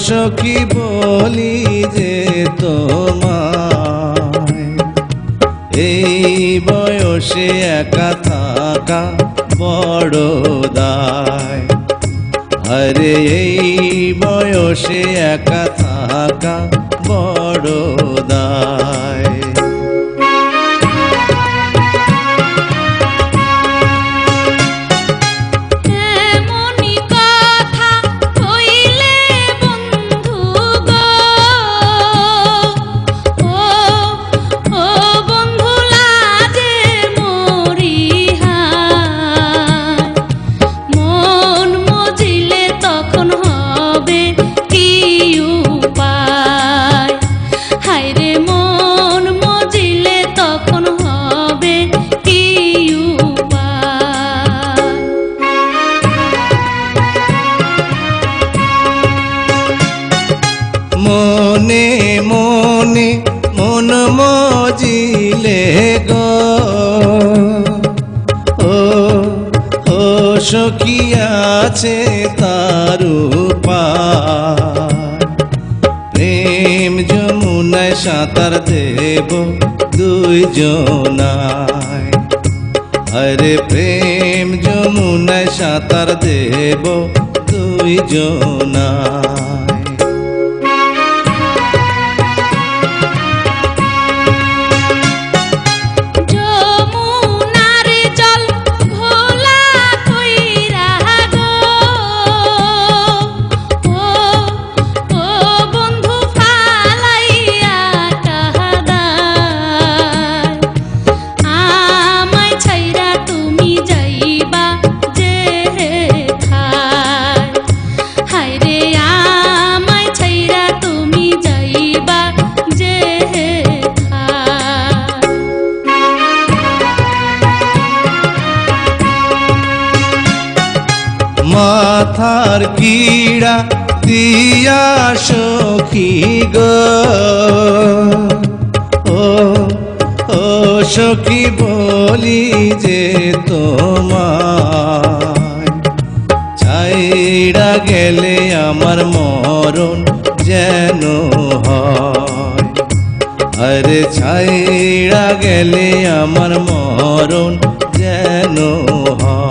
সখী বলি যে তোমায়, এই বয়সে একা থাকা বড় দায়। আরে এই বয়সে একা থাকা বড় দায়। মনে মনে মন মজিলে গো, ও সখী আছে তার উপায়। প্রেম যমুনায় সাঁতার দেব দুইজনায়, আরে প্রেম যমুনায় সাঁতার দেব দুইজনায়। মাথার কিড়া দিয়া সখী গো, ও সখী বলি যে তোমায়, ছাইড়া গেলে আমার মরণ যেন হয়। আরে ছাইড়া গেলে আমার মরণ যেন হয়।